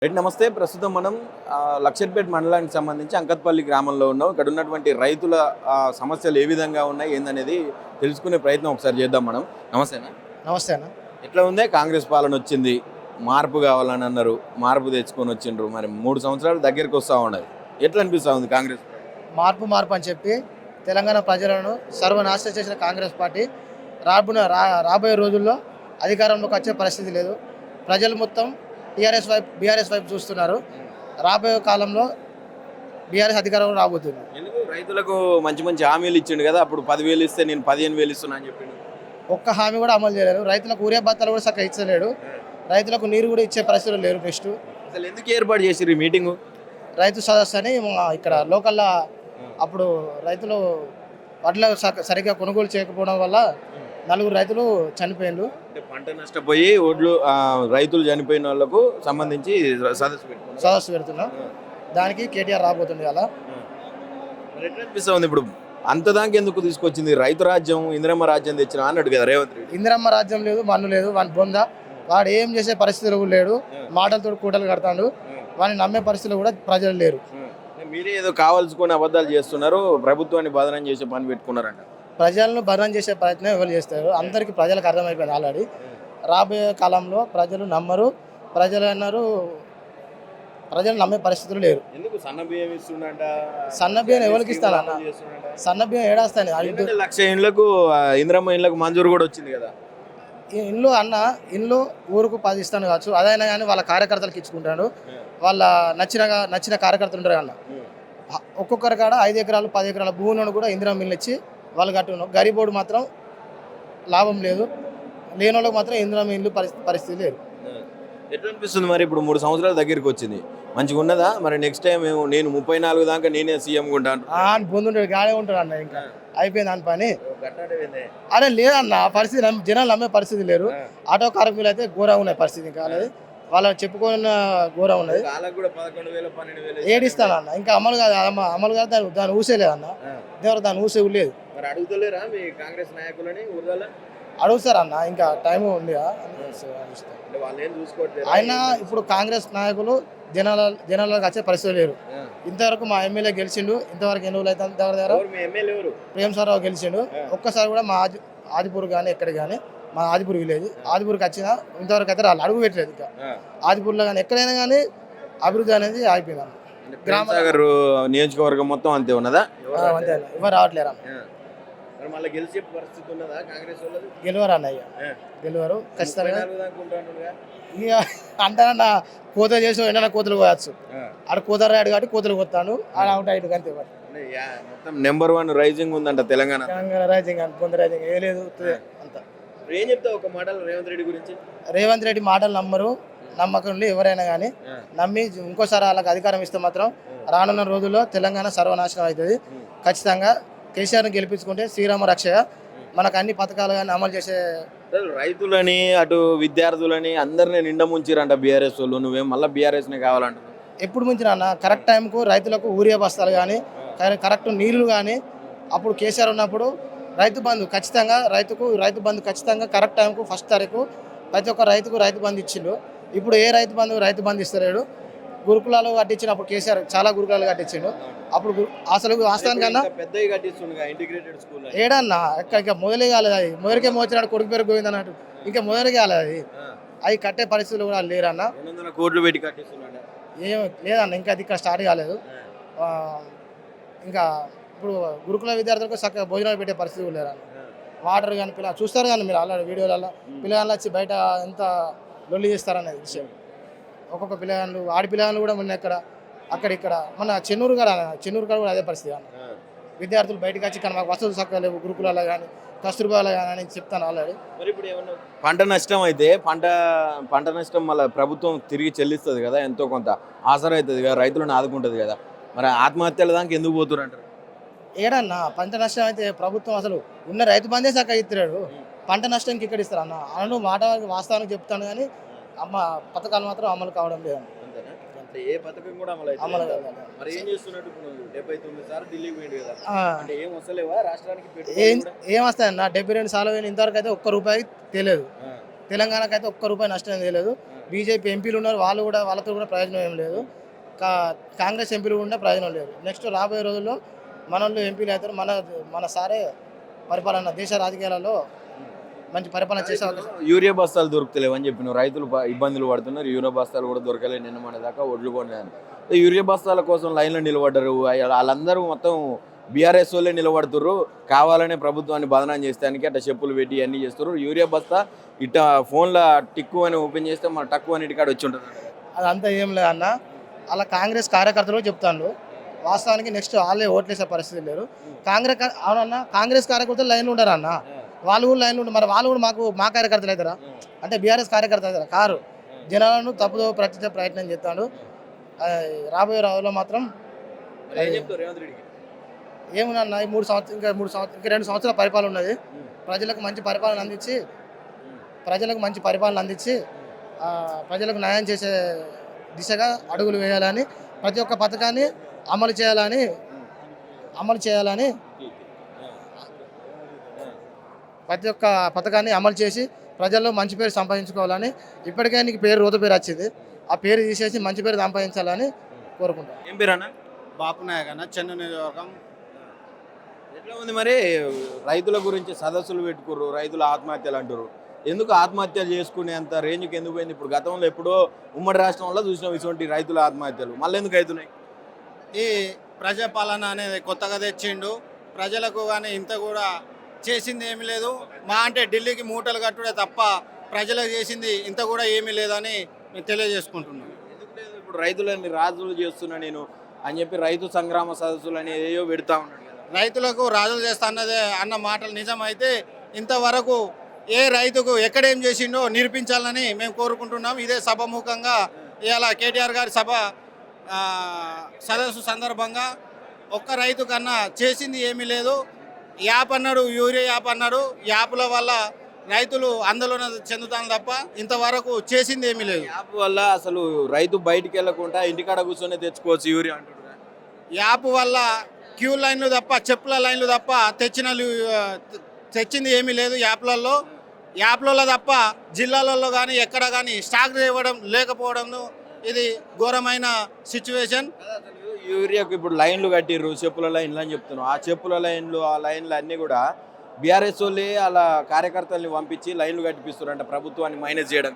Right నమస్తే. ప్రస్తుతం మనం లక్షట్పేట మండలానికి సంబంధించి అంకత్పల్లి గ్రామంలో ఉన్నాం. ఇక్కడ ఉన్నటువంటి రైతుల సమస్యలు ఏ విధంగా ఉన్నాయి ఏందనేది తెలుసుకునే ప్రయత్నం ఒకసారి చేద్దాం మనం. నమస్తేనా? నమస్తే అన్న. ఎట్లా ఉంది? కాంగ్రెస్ పాలన వచ్చింది, మార్పు కావాలని అన్నారు, మార్పు తెచ్చుకొని వచ్చిండ్రు. మరి 3 సంవత్సరాలు దగ్గరికి వస్తూ ఉన్నది. ఎట్లా అనిపిస్తూ ఉంది కాంగ్రెస్? మార్పు అని చెప్పి తెలంగాణ ప్రజలను సర్వనాశనం చేసిన కాంగ్రెస్ పార్టీ రాబోయే రోజుల్లో అధికారంలోకి వచ్చే పరిస్థితి లేదు. ప్రజలు మొత్తం బీఆర్ఎస్ వైపు చూస్తున్నారు. రాబోయే కాలంలో బీఆర్ఎస్ అధికారంలో రాబోతుంది. ఎందుకు రైతులకు మంచి మంచి హామీలు ఇచ్చిండు కదా, అప్పుడు 10,000 ఇస్తే నేను 15,000 ఇస్తున్నా అని చెప్పిండు. ఒక్క హామీ కూడా అమలు చేయలేరు. రైతులకు ఊరే బత్తాలు కూడా చక్కగా ఇచ్చలేడు. రైతులకు నీరు కూడా ఇచ్చే పరిస్థితులు లేరు. నెక్స్ట్ అసలు ఎందుకు ఏర్పాటు చేసిర్రు ఈ మీటింగు? రైతు సదస్సు అని ఇక్కడ లోకల్లో అప్పుడు రైతులు వడ్ల సరిగ్గా కొనుగోలు చేయకపోవడం వల్ల 4 రైతులు చనిపోయిండు. పంట నష్టపోయి ఒడ్లు రైతులు చనిపోయిన వాళ్ళకు సంబంధించి సదస్సు పెడుతున్నాం. దానికి కేటీఆర్ రాబోతుంది అలా. ఎట్లా అనిపిస్తుంది ఇప్పుడు? అంత దానికి ఎందుకు తీసుకొచ్చింది? రైతు రాజ్యం, ఇందిరమ్మ రాజ్యం తెచ్చిన అన్నాడు కదా రేవంత్ రెడ్డి. ఇందిరమ్మ రాజ్యం లేదు, మన్ను లేదు, వాని బొంద. వాడు ఏం చేసే పరిస్థితులు కూడా లేడు. మాటలతో కూటలు కడతాడు. వాడిని నమ్మే పరిస్థితులు కూడా ప్రజలు లేరు. మీరే ఏదో కావాల్సుకొని అబద్ధాలు చేస్తున్నారు, ప్రభుత్వాన్ని బదనం చేసే పని పెట్టుకున్నారంట. ప్రజలను బదనం చేసే ప్రయత్నం ఎవరు చేస్తారు? అందరికీ ప్రజలకు అర్థమైపోయింది ఆల్రెడీ. రాబోయే కాలంలో ప్రజలు నమ్మరు. ప్రజలు నమ్మే పరిస్థితులు లేరు. ఎందుకు సన్న బియ్యం ఇస్తుండంట? సన్న బియ్యం ఎవరికి ఇస్తానన్న? సన్న బియ్యం ఏడాస్తాను. 1,00,000 ఇండ్లకు ఇందిరమ్మ ఇండ్లకు మంజూరు కూడా వచ్చింది కదా. ఇల్లు ఊరుకు 10 ఇస్తాను కావచ్చు. అదైనా కానీ వాళ్ళ కార్యకర్తలకు ఇచ్చుకుంటాడు. వాళ్ళ నచ్చిన కార్యకర్తలు ఉంటారు అన్న. ఒక్కొక్కరి కాడ 5 ఎకరాలు 10 ఎకరాల భూములను కూడా ఇందిరమ్మ ఇల్లు ఇచ్చి వాళ్ళు కట్టుకున్నాం. గరీబోడు మాత్రం లాభం లేదు. లేని వాళ్ళకి మాత్రం ఇందిరమ్మ ఇల్లు పరిస్థితి లేదు. ఎట్లా అనిపిస్తుంది మరి? ఇప్పుడు 3 సంవత్సరాల దగ్గరికి వచ్చింది, మంచిగా ఉన్నదా? మరి నెక్స్ట్ టైం నేను 34 దాకా నేనే సీఎం ఉంటాను అని పొందుంటాడు. గాడే ఉంటాడు అన్న. ఇంకా అయిపోయింది అని పని. అదే లేదన్న పరిస్థితి. జనాలు నమ్మే పరిస్థితి లేరు. ఆటో కార్మికులు అయితే ఘోరంగా ఉన్నాయి పరిస్థితి. ఇంకా అనేది వాళ్ళు చెప్పుకున్న ఘోరం ఉన్నది. ఏడిస్తాను అన్న. ఇంకా అమలు కాదు దాన్ని ఊసేలేదు అన్న. దేవుడు దాన్ని ఊసే లేదు. అడుగుతారన్న. ఇంకా టైం ఉంది. ఆయన ఇప్పుడు కాంగ్రెస్ నాయకులు జనాలకు వచ్చే పరిస్థితి లేరు. ఇంతవరకు మా ఎమ్మెల్యే గెలిచిండు. ఇంతవరకు ఎన్ని రోజులు అయితే దగ్గర ప్రేమ్ సార్ గెలిచిండు. ఒక్కసారి కూడా మా ఆదిపూర్ కానీ ఎక్కడ కానీ మా ఆదిపూర్ విలేజ్ ఆదిపూర్కి వచ్చినా ఇంతవరకు అయితే వాళ్ళు అడుగు పెట్టలేదు. ఇంకా ఆదిపూర్లో కానీ ఎక్కడైనా కానీ అభివృద్ధి అనేది ఆగిపోయింది. గ్రామనగర్ నియోజకవర్గం మొత్తం అంతే ఉన్నదా? అంతే. ఎవరు రావట్లేరు. గెలవరు అన్నయ్య. గెలవరు ఖచ్చితంగా. ఇక అంటానన్న కోత చేసి ఎండన కోతలు పోయచ్చు. ఆడ కోత రాడు కాబట్టి కోతలు కొత్తాను. ఆడ అవుట్ అయ్యి అంతే. మొత్తం నెంబర్ 1 రైజింగ్ ఉందంట తెలంగాణ. రైజింగ్ కొంత రైజింగ్ ఏ లేదు అంత. ఏం చెప్తావు ఒక మాటలు రేవంత్ రెడ్డి గురించి? రేవంత్ రెడ్డి మాటలు నమ్మరు. నమ్మకం ఎవరైనా కానీ నమ్మి ఇంకోసారి వాళ్ళకి అధికారం ఇస్తే మాత్రం రానున్న రోజుల్లో తెలంగాణ సర్వనాశనం అవుతుంది. ఖచ్చితంగా కేసీఆర్ని గెలిపించుకుంటే శ్రీరామ రక్షగా మనకు అన్ని పథకాలు కానీ అమలు చేసే. రైతులని అటు విద్యార్థులని అందరినీ నిండా ముంచిరంట బీఆర్ఎస్ వాళ్ళు. నువ్వేం మళ్ళీ బీఆర్ఎస్నే కావాలంట? ఎప్పుడు ముంచినా అన్న? కరెక్ట్ టైంకు రైతులకు ఊరియా బస్తాలు కానీ కరెక్ట్ నీళ్లు కానీ అప్పుడు కేసీఆర్ ఉన్నప్పుడు రైతు బంధు ఖచ్చితంగా కరెక్ట్ టైంకు 1st తారీఖు ప్రతి ఒక్క రైతుకు రైతు బంధు ఇచ్చిండు. ఇప్పుడు ఏ రైతు బంధు ఇస్తలేడు. గురుకులాలు కట్టించినప్పుడు కేసీఆర్ చాలా గురుకులాలు కట్టించిండు. అప్పుడు అసలు వాస్తవానికన్నా ఏడన్నా ఇంకా మొదలే కాలేదు. అది మొదటికే మోచినాడు కొడుకు పేరు గోవింది అన్నట్టు. ఇంకా మొదలు కాలేదు. అవి కట్టే పరిస్థితులు కూడా లేరన్న. 200 కోట్లు పెట్టి కట్టిస్తున్నాడు. ఏం లేదన్న. ఇంకా అది ఇక్కడ స్టార్ట్ కాలేదు. ఇంకా ఇప్పుడు గురుకుల విద్యార్థులకు చక్కగా భోజనాలు పెట్టే పరిస్థితి కూడా లేరన్న. వాటర్ కానీ పిల్లలు చూస్తారు కానీ మీరు అలా వీడియోలలో పిల్లగాళ్ళు వచ్చి బయట ఎంత లొల్లి చేస్తారనేది విషయం. ఒక్కొక్క పిల్లగాళ్ళు ఆడపిల్లగాళ్ళు కూడా మొన్న అక్కడ మన చెన్నూరు కాడ కూడా అదే పరిస్థితి అన్న. విద్యార్థులు బయటకు వచ్చి కానీ మాకు వసతులు చక్కగా లేవు గురుకులలో కానీ కస్తూర్బాలో కానీ అని చెప్తాను ఆల్రెడీ. పంట నష్టం అయితే పంట నష్టం మళ్ళీ ప్రభుత్వం తిరిగి చెల్లిస్తుంది కదా, ఎంతో కొంత ఆసరా అవుతుంది కదా, రైతులను ఆదుకుంటుంది కదా. మరి ఆత్మహత్యల దానికి ఎందుకు పోతున్నారు అంటారు? ఏడన్నా పంట నష్టం అయితే ప్రభుత్వం అసలు ఉన్న రైతు బంధే చక్కగా ఇస్తున్నాడు. పంట నష్టంకి ఇక్కడ ఇస్తారు అన్న. అను మాట వాస్తవానికి చెప్తాను కానీ పథకాలు మాత్రం అమలు కావడం లేదు. ఏ పథకం కూడా అమలు కాదు. మరి ఏం చేస్తున్నట్టు? 79 సార్లు ఢిల్లీకి పోయింది కదా, అంటే ఏం వస్తలేవా రాష్ట్రానికి? ఏం వస్తాయన్న? 72 సార్లు పోయిన ఇంతవరకు అయితే ఒక్క రూపాయి తెలియదు. తెలంగాణకు అయితే ఒక్క రూపాయి నష్టం తెలియదు. బీజేపీ ఎంపీలు ఉన్నారు, వాళ్ళు కూడా వాళ్ళతో కూడా ప్రయోజనం ఏం లేదు. కాంగ్రెస్ ఎంపీలు కూడా ప్రయోజనం లేదు. నెక్స్ట్ రాబోయే రోజుల్లో మనోళ్ళు ఎంపీలు అవుతారు. మన సారే పరిపాలన దేశ రాజకీయాలలో మంచి పరిపాలన చేసే అవకాశం. యూరియా బస్తాలు దొరుకుతలేవు అని చెప్పిన రైతులు ఇబ్బందులు పడుతున్నారు. యూరియా బస్తాలు కూడా దొరకలేదు నిన్న మన దాకా ఒడ్లు కొన్నాను. యూరియా బస్తాల కోసం లైన్లో నిలబడ్డారు. వాళ్ళందరూ మొత్తం బీఆర్ఎస్ వాళ్ళే నిలబడుతుర్రు. కావాలనే ప్రభుత్వాన్ని బదనాం చేస్తానికి అట్లా చెప్పులు పెట్టి అన్నీ చేస్తారు. యూరియా బస్తా ఇట్ట ఫోన్లో టిక్కు అని ఓపెన్ చేస్తే మన టక్కు అని ఇంటికాడ వచ్చి ఉంటుంది. అదంతా ఏం లేదు అన్న, అలా కాంగ్రెస్ కార్యకర్తలు చెప్తాను. వాస్తవానికి నెక్స్ట్ వాళ్ళే ఓట్లేసే పరిస్థితి లేరు. అవునన్నా, కాంగ్రెస్ కార్యకర్తలు లైన్లో ఉండరు అన్న, వాళ్ళు కూడా లైన్లో ఉంటారు. మరి వాళ్ళు కూడా మా కార్యకర్తలు అవుతారా? అంటే బీఆర్ఎస్ కార్యకర్త అవుతారా? కారు. జనాలను తప్పుదో ప్రశ్నించే ప్రయత్నం చేస్తాడు. రాబోయే రోజుల్లో మాత్రం ఏమున్నా ఈ 3 సంవత్సరాలు ఇంకా 2 సంవత్సరాల పరిపాలన ఉన్నది. ప్రజలకు మంచి పరిపాలన అందించి ప్రజలకు న్యాయం చేసే దిశగా అడుగులు వేయాలని, ప్రతి ఒక్క పథకాన్ని అమలు చేయాలని ప్రతి ఒక్క పథకాన్ని అమలు చేసి ప్రజల్లో మంచి పేరు సంపాదించుకోవాలని. ఇప్పటికే నీకు పేరు రోత పేరు వచ్చింది, ఆ పేరు తీసేసి మంచి పేరు సంపాదించాలని కోరుకుంటాను. ఏం పేరు అన్న? బాపు నాయక్ అన్న, చెన్నై నియోజకవర్గం. ఎట్లా ఉంది మరి? రైతుల గురించి సదస్సులు పెట్టుకుర్రు, రైతుల ఆత్మహత్యలు అంటారు. ఎందుకు ఆత్మహత్యలు చేసుకునేంత రేంజ్కి ఎందుకు పోయింది? ఇప్పుడు గతంలో ఎప్పుడో ఉమ్మడి రాష్ట్రంలో చూసినాం ఇటువంటి రైతుల ఆత్మహత్యలు, మళ్ళీ ఎందుకు అవుతున్నాయి? ఈ ప్రజాపాలన అనేది కొత్తగా తెచ్చిండు. ప్రజలకు కానీ ఇంత కూడా చేసింది ఏమీ లేదు. మా అంటే ఢిల్లీకి మూటలు కట్టుడే తప్ప ప్రజలకు చేసింది ఇంత కూడా ఏమీ లేదని మేము తెలియజేసుకుంటున్నాం. ఎందుకు లేదు? ఇప్పుడు రైతులని రాజులు చేస్తున్నా నేను అని చెప్పి రైతు సంగ్రామ సదస్సులు అని ఏయో పెడతా ఉన్నాడు కదా. రైతులకు రాజులు చేస్తా అన్న మాటలు నిజమైతే ఇంతవరకు ఏ రైతుకు ఎక్కడేం చేసిండో నిరూపించాలని మేము కోరుకుంటున్నాం. ఇదే సభముఖంగా ఇవాళ కేటీఆర్ గారి సదస్సు సందర్భంగా ఒక్క రైతు కన్నా చేసింది ఏమీ లేదు. యాప్ అన్నాడు, యూరియా యాప్ అన్నాడు. యాప్ల వల్ల రైతులు ఆందోళన చెందుతాను తప్ప ఇంతవరకు చేసింది ఏమీ లేదు. యాప్ వల్ల అసలు రైతు బయటికి వెళ్ళకుండా ఇంటికాడ కూర్చొని తెచ్చుకోవచ్చు యూరియా అంటున్నారు. యాప్ వల్ల క్యూ లైన్లు తప్ప, చెప్పుల లైన్లు తప్ప తెచ్చింది ఏమీ లేదు. యాప్లలో తప్ప జిల్లాలలో కానీ ఎక్కడ కానీ స్టాక్ లేకపోవడం ఇది ఘోరమైన సిచ్యువేషన్. యూరియాకు ఇప్పుడు లైన్లు కట్టిర్రు, చెప్పుల లైన్లు అని చెప్తున్నాం. ఆ చెప్పుల లైన్లు, ఆ లైన్లు అన్నీ కూడా బీఆర్ఎస్ వాళ్ళే అలా కార్యకర్తల్ని పంపించి లైన్లు కట్టిపిస్తారంట ప్రభుత్వాన్ని మైనస్ చేయడం.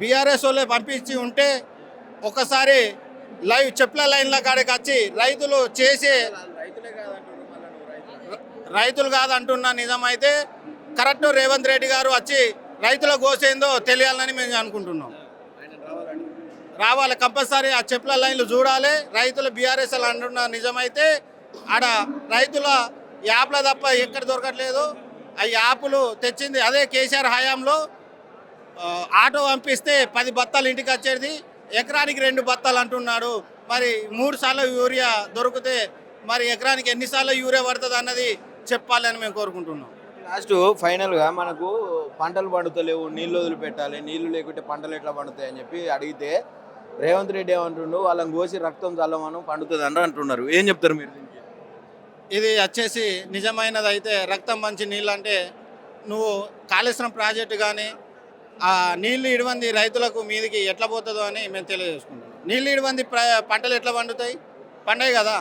బీఆర్ఎస్ వాళ్ళే పంపించి ఉంటే ఒకసారి చెప్పుల లైన్ల కాడికి వచ్చి రైతులు చేసే రైతులు కాదంటున్న నిజమైతే కరెక్ట్ రేవంత్ రెడ్డి గారు వచ్చి రైతుల గోసేందో తెలియాలని మేము అనుకుంటున్నాం. రావాలి కంపల్సరీ, ఆ చెప్పుల లైన్లు చూడాలి. రైతులు బీఆర్ఎస్ అంటున్న నిజమైతే ఆడ రైతుల యాప్ల తప్ప ఎక్కడ దొరకట్లేదు. ఆ యాప్లు తెచ్చింది అదే కేసీఆర్ హయాంలో ఆటో పంపిస్తే 10 బత్తాలు ఇంటికి వచ్చేది, ఎకరానికి 2 బత్తాలు అంటున్నాడు. మరి 3 సార్లు యూరియా దొరికితే మరి ఎకరానికి ఎన్నిసార్లు యూరియా పడుతుంది అన్నది చెప్పాలని మేము కోరుకుంటున్నాం. లాస్ట్ ఫైనల్గా మనకు పంటలు పండుతలేవు, నీళ్ళు వదిలిపెట్టాలి, నీళ్లు లేకుంటే పంటలు ఎట్లా పండుతాయి అని చెప్పి అడిగితే రేవంత్ రెడ్డి ఏమంటుండు, వాళ్ళని కోసి రక్తం చల్లమనం పండుతుంది అని అంటున్నారు. ఏం చెప్తారు మీరు దీనికి? ఇది వచ్చేసి నిజమైనది అయితే రక్తం మంచి నీళ్ళు అంటే నువ్వు కాళేశ్వరం ప్రాజెక్టు కానీ ఆ నీళ్ళు ఇడివంది రైతులకు మీదికి ఎట్లా పోతుందో అని మేము తెలియజేసుకుంటున్నాం. నీళ్ళు ఇడివంది పంటలు ఎట్లా పండుతాయి? పండాయి కదా.